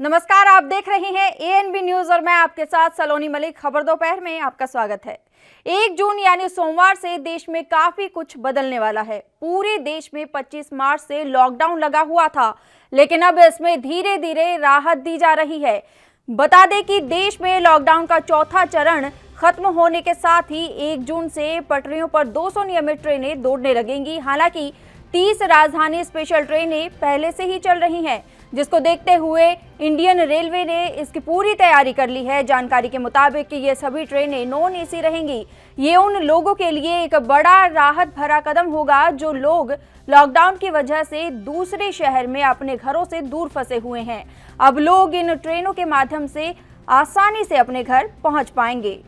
नमस्कार, आप देख रहे हैं एएनबी न्यूज और मैं आपके साथ सलोनी मलिक। खबर दोपहर में आपका स्वागत है। 1 जून यानी सोमवार से देश में काफी कुछ बदलने वाला है। पूरे देश में 25 मार्च से लॉकडाउन लगा हुआ था, लेकिन अब इसमें धीरे धीरे राहत दी जा रही है। बता दें कि देश में लॉकडाउन का चौथा चरण खत्म होने के साथ ही 1 जून से पटरियों पर 200 नियमित ट्रेनें दौड़ने लगेंगी। हालांकि 30 राजधानी स्पेशल ट्रेनें पहले से ही चल रही हैं, जिसको देखते हुए इंडियन रेलवे ने इसकी पूरी तैयारी कर ली है। जानकारी के मुताबिक कि ये सभी ट्रेनें नॉन एसी रहेंगी। ये उन लोगों के लिए एक बड़ा राहत भरा कदम होगा जो लोग लॉकडाउन की वजह से दूसरे शहर में अपने घरों से दूर फंसे हुए हैं। अब लोग इन ट्रेनों के माध्यम से आसानी से अपने घर पहुंच पाएंगे।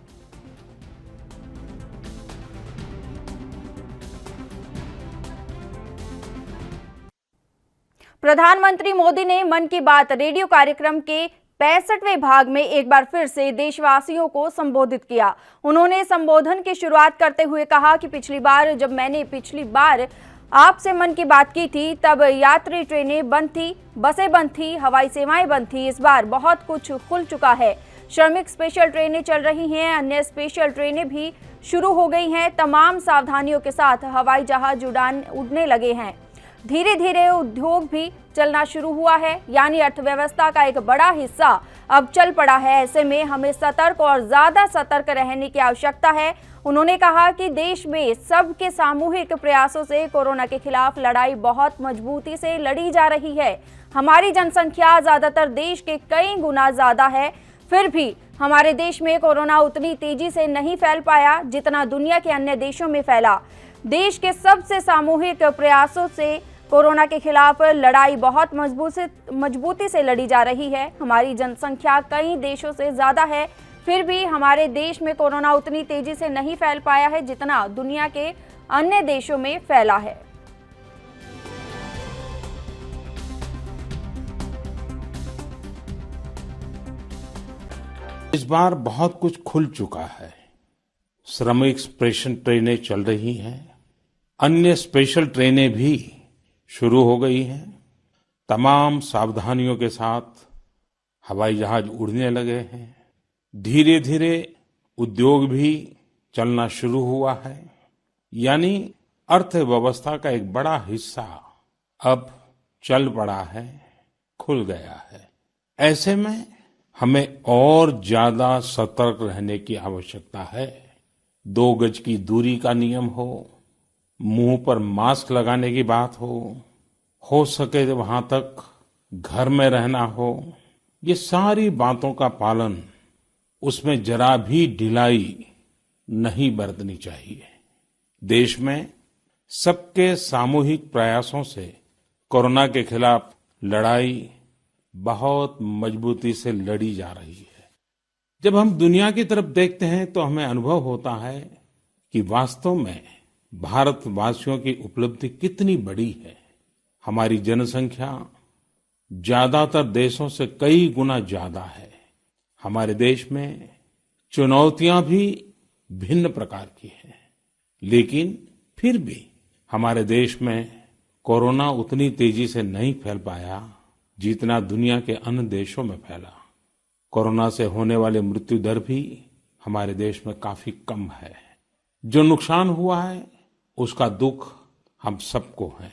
प्रधानमंत्री मोदी ने मन की बात रेडियो कार्यक्रम के 65वें भाग में एक बार फिर से देशवासियों को संबोधित किया। उन्होंने संबोधन की शुरुआत करते हुए कहा कि पिछली बार आपसे मन की बात की थी, तब यात्री ट्रेनें बंद थी, बसें बंद थी, हवाई सेवाएं बंद थी। इस बार बहुत कुछ खुल चुका है। श्रमिक स्पेशल ट्रेनें चल रही हैं, अन्य स्पेशल ट्रेनें भी शुरू हो गई हैं। तमाम सावधानियों के साथ हवाई जहाज उड़ने लगे हैं। धीरे धीरे उद्योग भी चलना शुरू हुआ है, यानी अर्थव्यवस्था का एक बड़ा हिस्सा अब चल पड़ा है। ऐसे में हमें सतर्क और ज्यादा सतर्क रहने की आवश्यकता है। उन्होंने कहा कि देश में सबके सामूहिक प्रयासों से कोरोना के खिलाफ लड़ाई बहुत मजबूती से लड़ी जा रही है। हमारी जनसंख्या ज्यादातर देश के कई गुना ज्यादा है, फिर भी हमारे देश में कोरोना उतनी तेजी से नहीं फैल पाया जितना दुनिया के अन्य देशों में फैला। देश के सबसे सामूहिक प्रयासों से कोरोना के खिलाफ लड़ाई बहुत मजबूती से लड़ी जा रही है। हमारी जनसंख्या कई देशों से ज्यादा है, फिर भी हमारे देश में कोरोना उतनी तेजी से नहीं फैल पाया है जितना दुनिया के अन्य देशों में फैला है। इस बार बहुत कुछ खुल चुका है। श्रमिक स्पेशल ट्रेनें चल रही हैं, अन्य स्पेशल ट्रेनें भी शुरू हो गई हैं। तमाम सावधानियों के साथ हवाई जहाज उड़ने लगे हैं। धीरे धीरे उद्योग भी चलना शुरू हुआ है, यानी अर्थव्यवस्था का एक बड़ा हिस्सा अब चल पड़ा है, खुल गया है। ऐसे में हमें और ज्यादा सतर्क रहने की आवश्यकता है। 2 गज की दूरी का नियम हो, मुंह पर मास्क लगाने की बात हो सके तो वहां तक घर में रहना हो, ये सारी बातों का पालन, उसमें जरा भी ढिलाई नहीं बरतनी चाहिए। देश में सबके सामूहिक प्रयासों से कोरोना के खिलाफ लड़ाई बहुत मजबूती से लड़ी जा रही है। जब हम दुनिया की तरफ देखते हैं तो हमें अनुभव होता है कि वास्तव में भारतवासियों की उपलब्धि कितनी बड़ी है। हमारी जनसंख्या ज्यादातर देशों से कई गुना ज्यादा है। हमारे देश में चुनौतियां भी भिन्न प्रकार की हैं, लेकिन फिर भी हमारे देश में कोरोना उतनी तेजी से नहीं फैल पाया जितना दुनिया के अन्य देशों में फैला। कोरोना से होने वाले मृत्यु दर भी हमारे देश में काफी कम है। जो नुकसान हुआ है उसका दुख हम सबको है।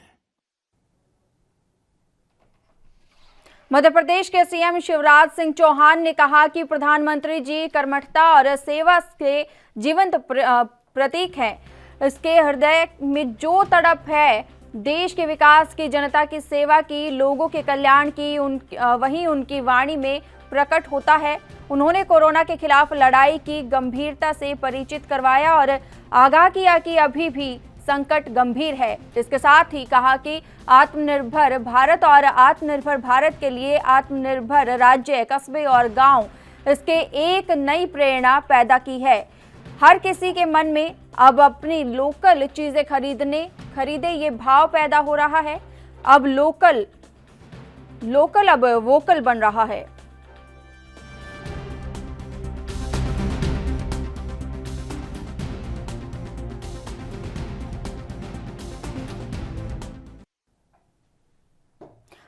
मध्य प्रदेश के सीएम शिवराज सिंह चौहान ने कहा कि प्रधानमंत्री जी कर्मठता और सेवा के जीवंत प्रतीक हैं। इसके हृदय में जो तड़प है देश के विकास की, जनता की सेवा की, लोगों के कल्याण की, वही उनकी वाणी में प्रकट होता है। उन्होंने कोरोना के खिलाफ लड़ाई की गंभीरता से परिचित करवाया और आगाह किया कि अभी भी संकट गंभीर है। इसके साथ ही कहा कि आत्मनिर्भर भारत और आत्मनिर्भर भारत के लिए आत्मनिर्भर राज्य, कस्बे और गांव इसके एक नई प्रेरणा पैदा की है। हर किसी के मन में अब अपनी लोकल चीजें खरीदे ये भाव पैदा हो रहा है। अब लोकल अब वोकल बन रहा है।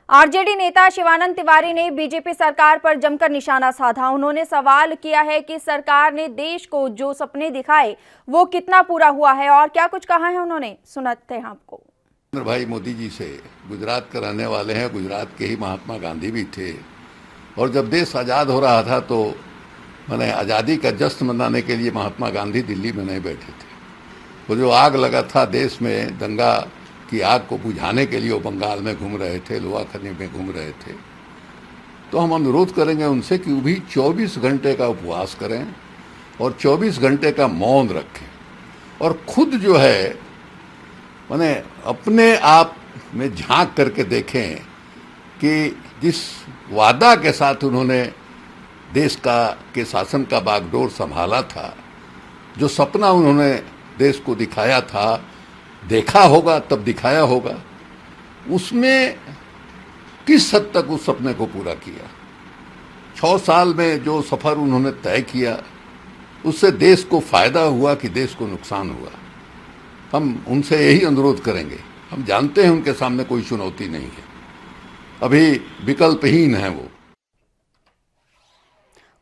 आरजेडी नेता शिवानंद तिवारी ने बीजेपी सरकार पर जमकर निशाना साधा। उन्होंने सवाल किया है कि सरकार ने देश को जो सपने दिखाए वो कितना पूरा हुआ है और क्या कुछ कहा है उन्होंने, सुनाते हैं आपको। नरेंद्र भाई मोदी जी से गुजरात का रहने वाले हैं, गुजरात के ही महात्मा गांधी भी थे। और जब देश आज़ाद हो रहा था तो मैंने आज़ादी का जश्न मनाने के लिए महात्मा गांधी दिल्ली में नहीं बैठे थे। वो जो आग लगा था देश में, दंगा की आग को बुझाने के लिए वो बंगाल में घूम रहे थे, लोहाखनी में घूम रहे थे। तो हम अनुरोध करेंगे उनसे कि वो भी 24 घंटे का उपवास करें और 24 घंटे का मौन रखें और खुद जो है माने अपने आप में झांक करके देखें कि जिस वादा के साथ उन्होंने देश के शासन का बागडोर संभाला था, जो सपना उन्होंने देश को दिखाया था, देखा होगा तब दिखाया होगा, उसमें किस हद तक उस सपने को पूरा किया। 6 साल में जो सफर उन्होंने तय किया उससे देश को फायदा हुआ कि देश को नुकसान हुआ। हम उनसे यही अनुरोध करेंगे। हम जानते हैं उनके सामने कोई चुनौती नहीं है, अभी विकल्पहीन है वो।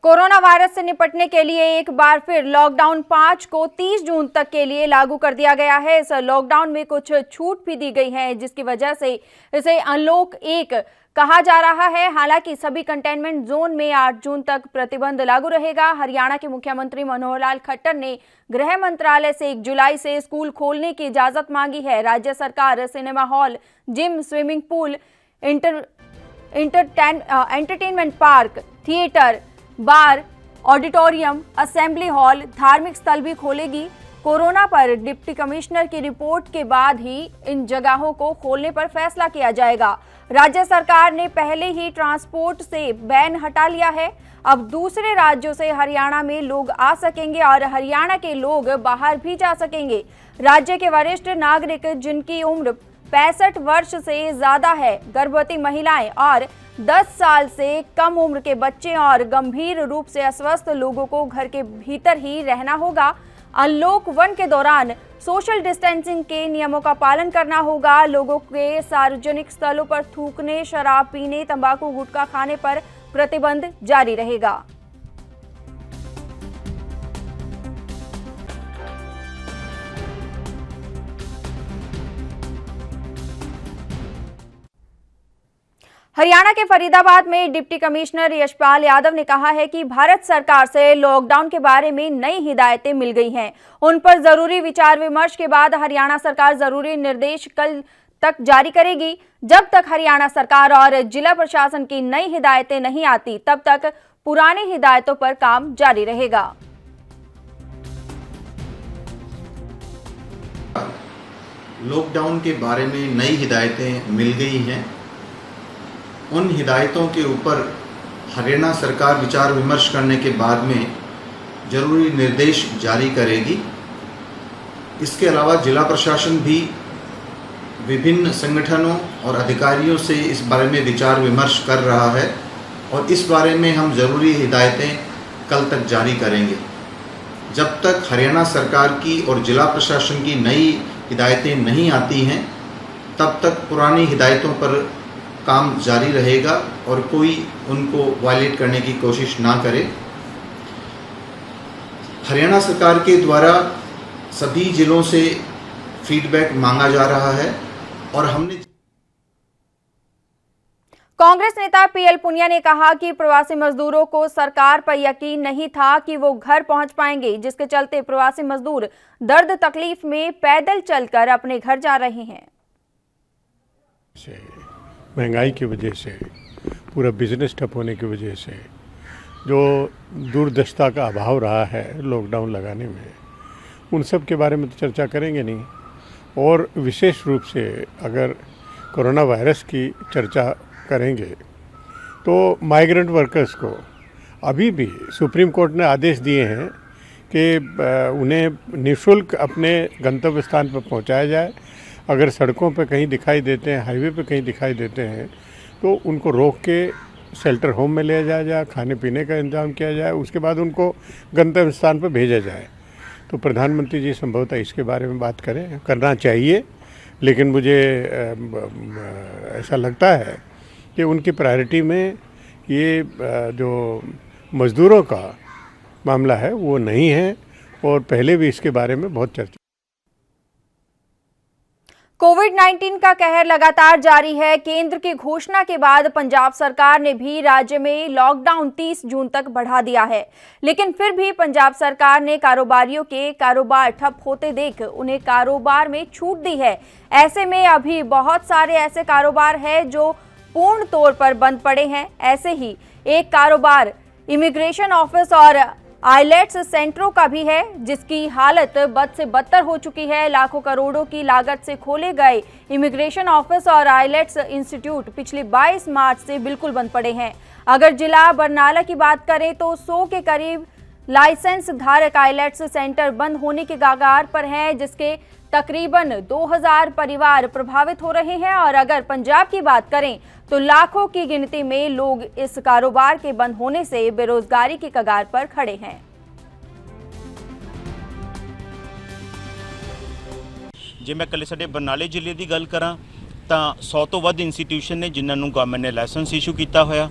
कोरोना वायरस से निपटने के लिए एक बार फिर लॉकडाउन 5 को 30 जून तक के लिए लागू कर दिया गया है। इस लॉकडाउन में कुछ छूट भी दी गई है, जिसकी वजह से इसे अनलॉक 1 कहा जा रहा है। हालांकि सभी कंटेनमेंट जोन में 8 जून तक प्रतिबंध लागू रहेगा। हरियाणा के मुख्यमंत्री मनोहर लाल खट्टर ने गृह मंत्रालय से 1 जुलाई से स्कूल खोलने की इजाजत मांगी है। राज्य सरकार cinema hall, gym, swimming pool, entertainment park, theatre, bar, auditorium, assembly hall, धार्मिक स्थल भी खोलेगी। कोरोना पर डिप्टी कमिश्नर की रिपोर्ट के बाद ही इन जगहों को खोलने पर फैसला किया जाएगा। राज्य सरकार ने पहले ही ट्रांसपोर्ट से बैन हटा लिया है। अब दूसरे राज्यों से हरियाणा में लोग आ सकेंगे और हरियाणा के लोग बाहर भी जा सकेंगे। राज्य के वरिष्ठ नागरिक जिनकी उम्र 65 वर्ष से ज्यादा है, गर्भवती महिलाएं और 10 साल से कम उम्र के बच्चे और गंभीर रूप से अस्वस्थ लोगों को घर के भीतर ही रहना होगा। अनलॉक 1 के दौरान सोशल डिस्टेंसिंग के नियमों का पालन करना होगा। लोगों के सार्वजनिक स्थलों पर थूकने, शराब पीने, तंबाकू, गुटखा खाने पर प्रतिबंध जारी रहेगा। हरियाणा के फरीदाबाद में डिप्टी कमिश्नर यशपाल यादव ने कहा है कि भारत सरकार से लॉकडाउन के बारे में नई हिदायतें मिल गई हैं। उन पर जरूरी विचार विमर्श के बाद हरियाणा सरकार जरूरी निर्देश कल तक जारी करेगी। जब तक हरियाणा सरकार और जिला प्रशासन की नई हिदायतें नहीं आती, तब तक पुरानी हिदायतों पर काम जारी रहेगा। लॉकडाउन के बारे में नई हिदायतें मिल गई हैं। उन हिदायतों के ऊपर हरियाणा सरकार विचार विमर्श करने के बाद में जरूरी निर्देश जारी करेगी। इसके अलावा जिला प्रशासन भी विभिन्न संगठनों और अधिकारियों से इस बारे में विचार विमर्श कर रहा है और इस बारे में हम जरूरी हिदायतें कल तक जारी करेंगे। जब तक हरियाणा सरकार की और जिला प्रशासन की नई हिदायतें नहीं आती हैं, तब तक पुरानी हिदायतों पर काम जारी रहेगा और कोई उनको वायलेट करने की कोशिश ना करे। हरियाणा सरकार के द्वारा सभी जिलों से फीडबैक मांगा जा रहा है और हमने कांग्रेस नेता पीएल पुनिया ने कहा कि प्रवासी मजदूरों को सरकार पर यकीन नहीं था कि वो घर पहुंच पाएंगे, जिसके चलते प्रवासी मजदूर दर्द तकलीफ में पैदल चलकर अपने घर जा रहे हैं। महंगाई की वजह से, पूरा बिजनेस ठप होने की वजह से जो दूरदर्शिता का अभाव रहा है लॉकडाउन लगाने में, उन सब के बारे में तो चर्चा करेंगे नहीं। और विशेष रूप से अगर कोरोना वायरस की चर्चा करेंगे तो माइग्रेंट वर्कर्स को अभी भी सुप्रीम कोर्ट ने आदेश दिए हैं कि उन्हें निःशुल्क अपने गंतव्य स्थान पर पहुंचाया जाए। अगर सड़कों पर कहीं दिखाई देते हैं, हाईवे पे कहीं दिखाई देते हैं, तो उनको रोक के शेल्टर होम में ले जाया जाए, खाने पीने का इंतजाम किया जाए, उसके बाद उनको गंतव्य स्थान पर भेजा जाए। तो प्रधानमंत्री जी संभवतः इसके बारे में बात करना चाहिए। लेकिन मुझे ऐसा लगता है कि उनकी प्रायोरिटी में ये जो मज़दूरों का मामला है वो नहीं है, और पहले भी इसके बारे में बहुत चर्चा। कोविड-19 का कहर लगातार जारी है। केंद्र की घोषणा के बाद पंजाब सरकार ने भी राज्य में लॉकडाउन 30 जून तक बढ़ा दिया है, लेकिन फिर भी पंजाब सरकार ने कारोबारियों के कारोबार ठप होते देख उन्हें कारोबार में छूट दी है। ऐसे में अभी बहुत सारे ऐसे कारोबार हैं जो पूर्ण तौर पर बंद पड़े हैं। ऐसे ही एक कारोबार इमिग्रेशन ऑफिस और आइलेट्स सेंटरों का भी है, जिसकी हालत बद से बदतर हो चुकी है। लाखों करोड़ों की लागत से खोले गए इमिग्रेशन ऑफिस और आइलेट्स इंस्टीट्यूट पिछले 22 मार्च से बिल्कुल बंद पड़े हैं। अगर जिला बरनाला की बात करें तो 100 के करीब लाइसेंस धारक आइलेट्स सेंटर बंद होने के कगार पर हैं, जिसके तकरीबन 2000 परिवार प्रभावित हो रहे हैं। और अगर पंजाब की बात करें तो लाखों की गिनती में लोग इस कारोबार के बंद होने से बेरोजगारी के कगार पर खड़े हैं। ਜੇ ਮੈਂ ਕੱਲੇ ਸਾਡੇ ਬਰਨਾਲੇ ਜ਼ਿਲ੍ਹੇ ਦੀ ਗੱਲ ਕਰਾਂ ਤਾਂ 100 ਤੋਂ ਵੱਧ ਇੰਸਟੀਟਿਊਸ਼ਨ ਨੇ ਜਿਨ੍ਹਾਂ ਨੂੰ ਗਵਰਨਮੈਂਟ ਨੇ ਲਾਇਸੈਂਸ ਇਸ਼ੂ ਕੀਤਾ ਹੋਇਆ,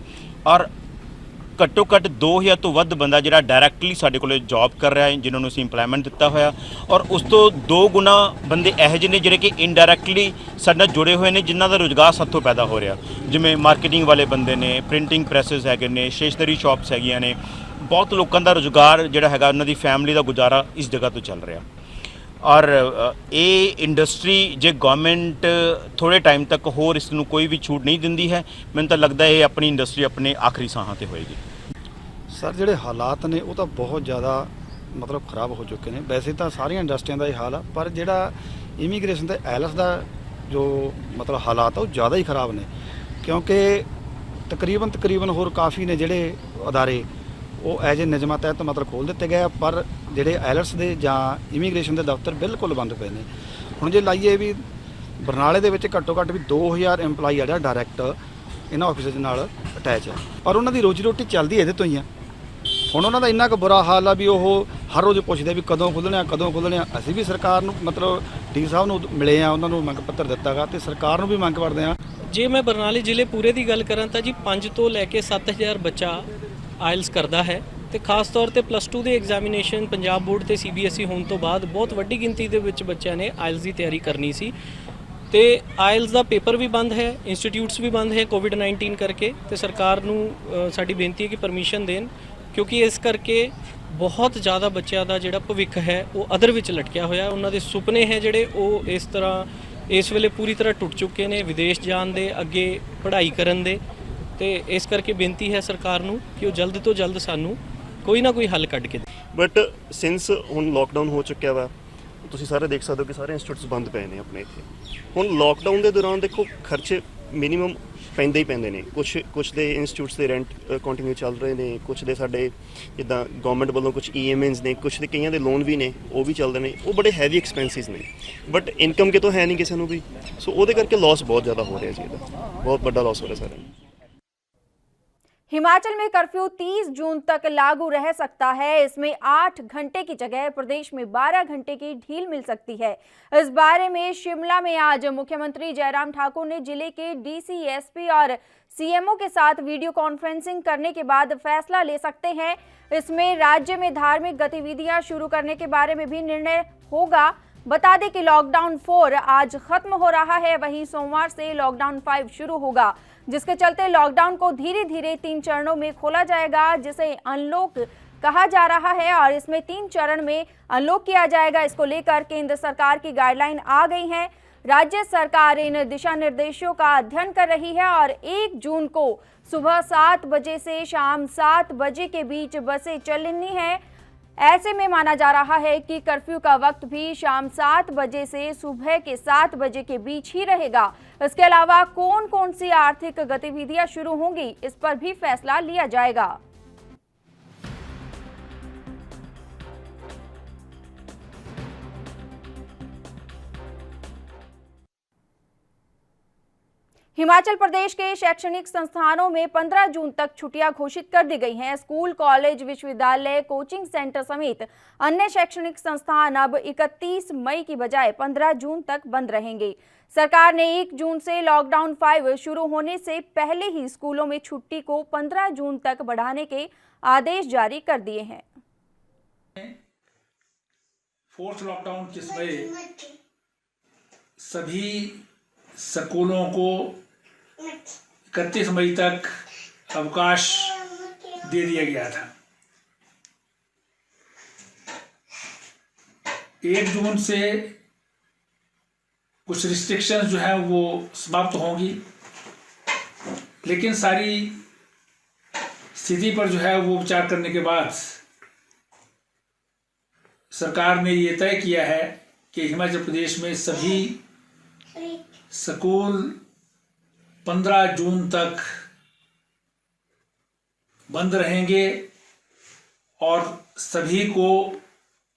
ਔਰ ਘੱਟੋ ਘੱਟ 2000 ਤੋਂ ਵੱਧ ਬੰਦਾ ਜਿਹੜਾ ਡਾਇਰੈਕਟਲੀ ਸਾਡੇ ਕੋਲੇ ਜੌਬ ਕਰ ਰਿਹਾ ਹੈ, ਜਿਨ੍ਹਾਂ ਨੂੰ ਅਸੀਂ ਇੰਪਲੋਇਮੈਂਟ ਦਿੱਤਾ ਹੋਇਆ, ਔਰ ਉਸ ਤੋਂ 2 ਗੁਣਾ ਬੰਦੇ ਇਹੋ ਜਿਹੇ ਨੇ ਜਿਹੜੇ ਕਿ ਇਨਡਾਇਰੈਕਟਲੀ ਸਾਡੇ ਨਾਲ ਜੁੜੇ ਹੋਏ ਨੇ, ਜਿਨ੍ਹਾਂ ਦਾ ਰੁਜ਼ਗਾਰ ਸਾਥੋਂ ਪੈਦਾ ਹੋ ਰਿਹਾ, ਜਿਵੇਂ ਮਾਰਕੀਟਿੰਗ ਵਾਲੇ ਬੰਦੇ ਨੇ, ਪ੍ਰਿੰਟਿੰਗ ਪ੍ਰੈਸਸ ਹੈਗੇ ਨੇ, ਸਟੇਸ਼ਨਰੀ ਸ਼ਾਪਸ ਹੈਗੀਆਂ ਨੇ। ਬਹੁਤ ਲੋਕਾਂ ਦਾ ਰੁਜ਼ਗਾਰ ਜਿਹੜਾ ਹੈਗਾ, ਉਹਨਾਂ ਦੀ ਫੈਮਿਲੀ ਦਾ ਗੁਜ਼ਾਰਾ ਇਸ ਜਗ੍ਹਾ ਤੋਂ ਚੱਲ ਰਿਹਾ। ਔਰ ਇਹ ਇੰਡਸਟਰੀ ਜੇ ਗਵਰਨਮੈਂਟ ਥੋੜ੍ਹੇ ਟਾਈਮ ਤੱਕ ਹੋਰ ਇਸ ਨੂੰ ਕੋਈ ਵੀ ਛੂਟ ਨਹੀਂ ਦਿੰਦੀ ਹੈ, ਮੈਨੂੰ ਤਾਂ ਲੱਗਦਾ ਇਹ ਆਪਣੀ ਇੰਡਸਟਰੀ ਆਪਣੇ ਆਖਰੀ ਸਾਹਾਂ ਤੇ ਹੋਏਗੀ। ਸਰ ਜਿਹੜੇ ਹਾਲਾਤ ਨੇ ਉਹ ਤਾਂ ਬਹੁਤ ਜ਼ਿਆਦਾ ਮਤਲਬ ਖਰਾਬ ਹੋ ਚੁੱਕੇ ਨੇ। ਵੈਸੇ ਤਾਂ ਸਾਰੀਆਂ ਇੰਡਸਟਰੀਆਂ ਦਾ ਇਹ ਹਾਲ ਆ, ਪਰ ਜਿਹੜਾ ਇਮੀਗ੍ਰੇਸ਼ਨ ਤੇ ਆਈਲੈਟਸ ਦਾ ਜੋ ਮਤਲਬ ਹਾਲਾਤ ਆ ਉਹ ਜ਼ਿਆਦਾ ਹੀ ਖਰਾਬ ਨੇ, ਕਿਉਂਕਿ ਤਕਰੀਬਨ ਹੋਰ ਕਾਫੀ ਨੇ ਜਿਹੜੇ ਅਦਾਰੇ ਉਹ ਐਜ ਏ ਨਿਯਮਾਂ ਤਹਿਤ ਮਤਲਬ ਖੋਲ੍ਹ ਦਿੱਤੇ ਗਏ ਆ, ਪਰ ਜਿਹੜੇ ਆਈਲੈਟਸ ਦੇ ਜਾਂ ਇਮੀਗ੍ਰੇਸ਼ਨ ਦੇ ਦਫ਼ਤਰ ਬਿਲਕੁਲ ਬੰਦ ਪਏ ਨੇ। ਹੁਣ ਜੇ ਲਾਈਏ ਵੀ ਬਰਨਾਲੇ ਦੇ ਵਿੱਚ ਘੱਟੋ ਘੱਟ ਵੀ 2000 EMPLOYE ਆ ਜਿਹੜਾ ਡਾਇਰੈਕਟ ਇਹਨਾਂ ਆਫਿਸ ਦੇ ਨਾਲ ਅਟੈਚ ਆ, ਔਰ ਉਹਨਾਂ ਦੀ ਰੋਜੀ ਰੋਟੀ ਚੱਲਦੀ ਇਹਦੇ ਤੋਂ ਹੀ ਆ। ਹੁਣ ਉਹਨਾਂ ਦਾ ਇੰਨਾ ਕੁ ਬੁਰਾ ਹਾਲ ਆ ਵੀ ਉਹ ਹਰ ਰੋਜ਼ ਪੁੱਛਦੇ ਵੀ ਕਦੋਂ ਖੁੱਲ੍ਹਣੇ ਆ। ਅਸੀਂ ਵੀ ਸਰਕਾਰ ਨੂੰ ਮਤਲਬ ਡੀ ਸਾਹਿਬ ਨੂੰ ਮਿਲੇ ਆ, ਉਹਨਾਂ ਨੂੰ ਮੰਗ ਪੱਤਰ ਦਿੱਤਾ ਗਾ ਤੇ ਸਰਕਾਰ ਨੂੰ ਵੀ ਮੰਗ ਕਰਦੇ ਆ। ਜੇ ਮੈਂ ਬਰਨਾਲੇ ਜ਼ਿਲ੍ਹੇ ਪੂਰੇ ਦੀ ਗੱਲ ਕਰਾਂ ਤਾਂ ਜੀ 5 ਤੋਂ ਲੈ ਕੇ 7000 ਬੱਚਾ ਆਇਲਸ ਕਰਦਾ ਹੈ, ਤੇ ਖਾਸ ਤੌਰ ਤੇ +2 ਦੇ ਐਗਜ਼ਾਮੀਨੇਸ਼ਨ ਪੰਜਾਬ ਬੋਰਡ ਤੇ CBSE ਹੋਣ ਤੋਂ ਬਾਅਦ ਬਹੁਤ ਵੱਡੀ ਗਿਣਤੀ ਦੇ ਵਿੱਚ ਬੱਚਿਆਂ ਨੇ ਆਇਲਸ ਦੀ ਤਿਆਰੀ ਕਰਨੀ ਸੀ, ਤੇ ਆਇਲਸ ਦਾ ਪੇਪਰ ਵੀ ਬੰਦ ਹੈ, ਇੰਸਟੀਟਿਊਟਸ ਵੀ ਬੰਦ ਹੈ ਕੋਵਿਡ-19 ਕਰਕੇ। ਤੇ ਸਰਕਾਰ ਨੂੰ ਸਾਡੀ ਬੇਨਤੀ ਹੈ ਕਿ ਪਰਮਿਸ਼ਨ ਦੇਣ, ਕਿਉਂਕਿ ਇਸ ਕਰਕੇ ਬਹੁਤ ਜ਼ਿਆਦਾ ਬੱਚਿਆਂ ਦਾ ਜਿਹੜਾ ਭਵਿੱਖ ਹੈ ਉਹ ਅਦਰ ਵਿੱਚ ਲਟਕਿਆ ਹੋਇਆ। ਉਹਨਾਂ ਦੇ ਸੁਪਨੇ ਹੈ ਜਿਹੜੇ ਉਹ ਇਸ ਤਰ੍ਹਾਂ ਇਸ ਵੇਲੇ ਪੂਰੀ ਤਰ੍ਹਾਂ ਟੁੱਟ ਚੁੱਕੇ ਨੇ, ਵਿਦੇਸ਼ ਜਾਣ ਦੇ, ਅੱਗੇ ਪੜ੍ਹਾਈ ਕਰਨ ਦੇ। ਤੇ ਇਸ ਕਰਕੇ ਬੇਨਤੀ ਹੈ ਸਰਕਾਰ ਨੂੰ ਕਿ ਉਹ ਜਲਦ ਤੋਂ ਜਲਦ ਸਾਨੂੰ ਕੋਈ ਨਾ ਕੋਈ ਹੱਲ ਕੱਢ ਕੇ ਦੇ। ਬਟ ਸਿੰਸ ਹੁਣ ਲੋਕਡਾਊਨ ਹੋ ਚੁੱਕਿਆ ਵਾ, ਤੁਸੀਂ ਸਾਰੇ ਦੇਖ ਸਕਦੇ ਹੋ ਕਿ ਸਾਰੇ ਇੰਸਟੀਟਿਊਟਸ ਬੰਦ ਪਏ ਨੇ ਆਪਣੇ ਇੱਥੇ। ਹੁਣ ਲੋਕਡਾਊਨ ਦੇ ਦੌਰਾਨ ਦੇਖੋ ਖਰਚੇ ਮਿਨੀਮਮ ਪੈਂਦੇ ਹੀ ਪੈਂਦੇ ਨੇ। ਕੁਛ ਦੇ ਇੰਸਟੀਟਿਊਟਸ ਦੇ ਰੈਂਟ ਕੰਟੀਨਿਊ ਚੱਲ ਰਹੇ ਨੇ, ਕੁਛ ਦੇ ਸਾਡੇ ਜਿੱਦਾਂ ਗਵਰਨਮੈਂਟ ਵੱਲੋਂ ਕੁਛ EMIs ਨੇ, ਕੁਛ ਦੇ ਕਈਆਂ ਦੇ ਲੋਨ ਵੀ ਨੇ, ਉਹ ਵੀ ਚੱਲਦੇ ਨੇ। ਉਹ ਬੜੇ ਹੈਵੀ ਐਕਸਪੈਂਸਿਸ ਨੇ, ਬਟ ਇਨਕਮ ਕਿਤੋਂ ਹੈ ਨਹੀਂ ਕਿਸੇ ਨੂੰ ਵੀ, ਸੋ ਉਹਦੇ ਕਰਕੇ ਲਾਸ ਬਹੁਤ ਜ਼ਿਆਦਾ ਹੋ ਰਿਹਾ ਜੀ, ਇਹਦਾ ਬਹੁਤ ਵੱਡਾ ਲਾਸ ਹੋ ਰਿਹਾ ਸਾਰਿਆਂ ਨੂੰ। हिमाचल में कर्फ्यू 30 जून तक लागू रह सकता है। इसमें 8 घंटे की जगह प्रदेश में 12 घंटे की ढील मिल सकती है। इस बारे में शिमला में आज मुख्यमंत्री जयराम ठाकुर ने जिले के DC, SP और CMO के साथ वीडियो कॉन्फ्रेंसिंग करने के बाद फैसला ले सकते हैं। इसमें राज्य में धार्मिक गतिविधियां शुरू करने के बारे में भी निर्णय होगा। बता दें कि लॉकडाउन 4 आज खत्म हो रहा है, वहीं सोमवार से लॉकडाउन 5 शुरू होगा, जिसके चलते लॉकडाउन को धीरे धीरे 3 चरणों में खोला जाएगा, जिसे अनलॉक कहा जा रहा है। और इसमें 3 चरण में अनलॉक किया जाएगा। इसको लेकर केंद्र सरकार की गाइडलाइन आ गई है। राज्य सरकार इन दिशा निर्देशों का अध्ययन कर रही है और 1 जून को सुबह 7 बजे से शाम 7 बजे के बीच बसें चलनी है। ऐसे में माना जा रहा है कि कर्फ्यू का वक्त भी शाम 7 बजे से सुबह के 7 बजे के बीच ही रहेगा। इसके अलावा कौन कौन सी आर्थिक गतिविधियां शुरू होंगी, इस पर भी फैसला लिया जाएगा। हिमाचल प्रदेश के शैक्षणिक संस्थानों में 15 जून तक छुट्टियां घोषित कर दी गई हैं। स्कूल, कॉलेज, विश्वविद्यालय, कोचिंग सेंटर समेत अन्य शैक्षणिक संस्थान अब 31 मई की बजाय 15 जून तक बंद रहेंगे। सरकार ने 1 जून से लॉकडाउन 5 शुरू होने से पहले ही स्कूलों में छुट्टी को 15 जून तक बढ़ाने के आदेश जारी कर दिए हैं। फोर्स लॉकडाउन के समय सभी स्कूलों को 31 मई तक अवकाश दे दिया गया था। 1 जून से कुछ रिस्ट्रिक्शंस जो है वो समाप्त होंगी, लेकिन सारी स्थिति पर जो है वो विचार करने के बाद सरकार ने ये तय किया है कि हिमाचल प्रदेश में सभी स्कूल 15 जून तक बंद रहेंगे और सभी को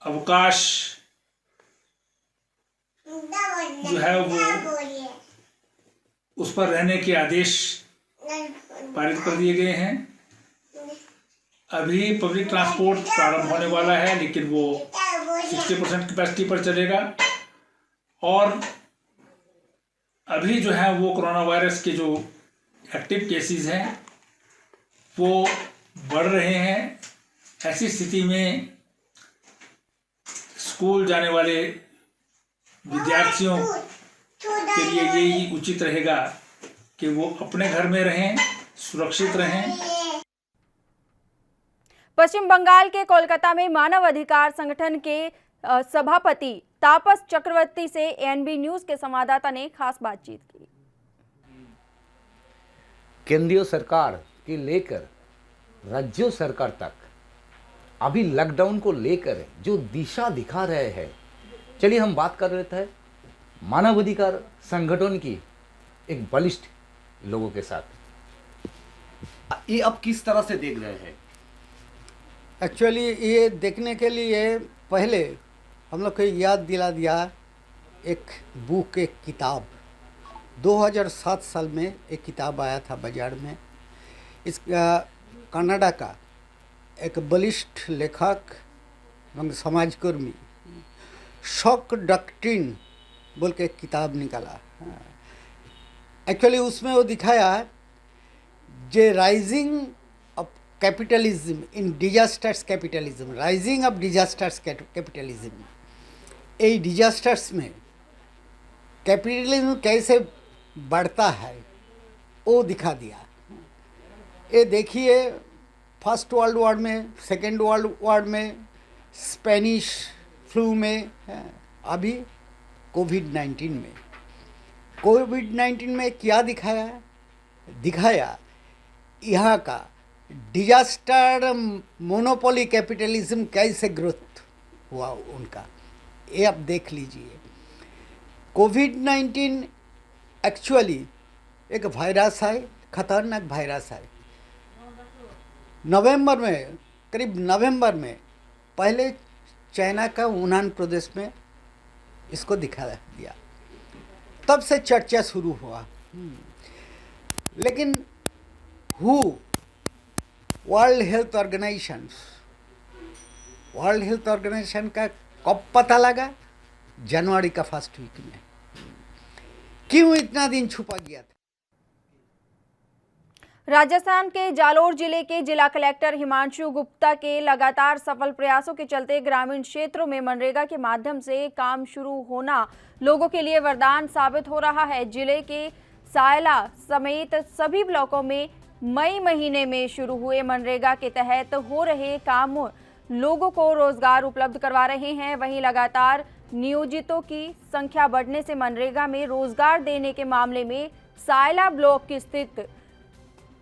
अवकाश जो है वो उस पर रहने के आदेश पारित कर दिए गए हैं। अभी पब्लिक ट्रांसपोर्ट प्रारंभ होने वाला है, लेकिन वो 60% कैपेसिटी पर चलेगा और अभी जो है वो कोरोना वायरस के जो एक्टिव केसेस हैं वो बढ़ रहे हैं। ऐसी स्थिति में स्कूल जाने वाले विद्यार्थियों के लिए यही उचित रहेगा कि वो अपने घर में रहें, सुरक्षित रहें। पश्चिम बंगाल के कोलकाता में मानव अधिकार संगठन के सभापति तापस चक्रवर्ती से एएनबी न्यूज के संवाददाता ने खास बातचीत की। केंद्रीय सरकार के लेकर राज्य सरकार तक अभी लॉकडाउन को लेकर जो दिशा दिखा रहे हैं, चलिए हम बात कर लेते हैं मानवाधिकार संगठन की एक बलिष्ठ लोगों के साथ। ये अब किस तरह से देख रहे हैं? एक्चुअली ये देखने के लिए पहले हम लोग को याद दिला दिया एक बुक, एक किताब 2007 साल में एक किताब आया था बाजार में। इस कनाडा का एक बलिष्ठ लेखक एवं समाजकर्मी शॉक डॉक्ट्रिन बोल के एक किताब निकाला। एक्चुअली उसमें वो दिखाया जे rising of capitalism in disasters capitalism, rising of disasters capitalism. ये डिजास्टर्स में कैपिटलिज्म कैसे बढ़ता है वो दिखा दिया। ये देखिए फर्स्ट वर्ल्ड वॉर में, सेकेंड वर्ल्ड वॉर में, स्पेनिश फ्लू में, अभी कोविड-19 में। कोविड-19 में क्या दिखाया? दिखाया यहाँ का डिजास्टर मोनोपोली कैपिटलिज्म कैसे ग्रोथ हुआ उनका। ये आप देख लीजिए। कोविड-19 एक्चुअली एक वायरस है, खतरनाक वायरस है। नवंबर में, करीब नवंबर में पहले चाइना का वुहान प्रदेश में इसको दिखा दिया, तब से चर्चा शुरू हुआ। लेकिन वर्ल्ड हेल्थ ऑर्गेनाइजेशन का कब पता लगा? जनवरी का फर्स्ट वीक में। क्यों इतना दिन छुपा गया था? राजस्थान के जालोर जिले के जिला कलेक्टर हिमांशु गुप्ता के लगातार सफल प्रयासों के चलते ग्रामीण क्षेत्रों में मनरेगा के माध्यम से काम शुरू होना लोगों के लिए वरदान साबित हो रहा है। जिले के सायला समेत सभी ब्लॉकों में मई महीने में शुरू हुए मनरेगा के तहत हो रहे काम लोगों को रोजगार उपलब्ध करवा रहे हैं। वहीं लगातार नियोजितों की संख्या बढ़ने से मनरेगा में रोजगार देने के मामले में सायला ब्लॉक की स्थिति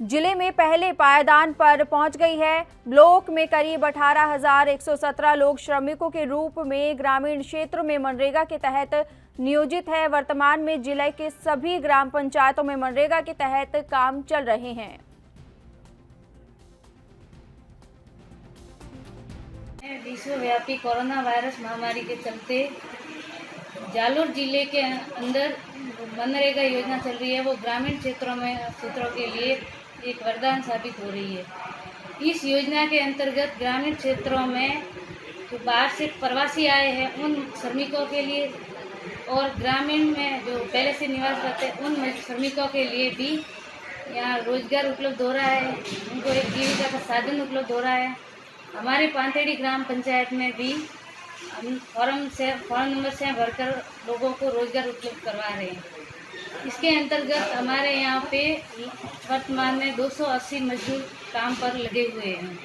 जिले में पहले पायदान पर पहुंच गई है। ब्लॉक में करीब 18,117 लोग श्रमिकों के रूप में ग्रामीण क्षेत्रों में मनरेगा के तहत नियोजित है। वर्तमान में जिले के सभी ग्राम पंचायतों में मनरेगा के तहत काम चल रहे हैं। विश्वव्यापी कोरोना वायरस महामारी के चलते जालोर जिले के अंदर मनरेगा योजना चल रही है, वो ग्रामीण क्षेत्रों के लिए एक वरदान साबित हो रही है। इस योजना के अंतर्गत ग्रामीण क्षेत्रों में जो बाहर से प्रवासी आए हैं उन श्रमिकों के लिए और ग्रामीण में जो पहले से निवास करते हैं उन श्रमिकों के लिए भी यहाँ रोजगार उपलब्ध हो रहा है, उनको एक जीविका का साधन उपलब्ध हो रहा है। हमारे पांतेड़ी ग्राम पंचायत में भी हम फॉर्म नंबर से भरकर लोगों को रोजगार उपलब्ध करवा रहे हैं। इसके अंतर्गत हमारे यहाँ पे वर्तमान में 280 मजदूर काम पर लगे हुए हैं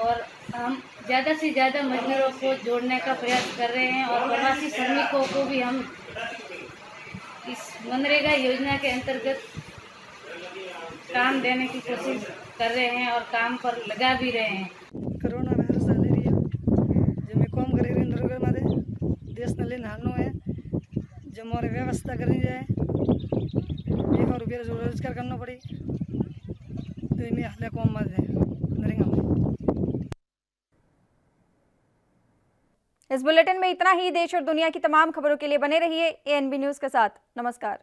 और हम ज़्यादा से ज़्यादा मजदूरों को जोड़ने का प्रयास कर रहे हैं और प्रवासी श्रमिकों को भी हम इस मनरेगा योजना के अंतर्गत काम देने की कोशिश कर रहे हैं और काम पर लगा भी रहे हैं। कोरोना वायरस झालेली आहे जे मी कॉम करेल इंद्रगडमध्ये देशनले नानो आहे जमोरे व्यवस्था करनी जाए 1 रुपया रोजगार करना पड़ी तो मैं हल्ले कॉम मध्ये नरेंगा। इस बुलेटिन में इतना ही। देश और दुनिया की तमाम खबरों के लिए बने रहिए ANB न्यूज़ के साथ। नमस्कार।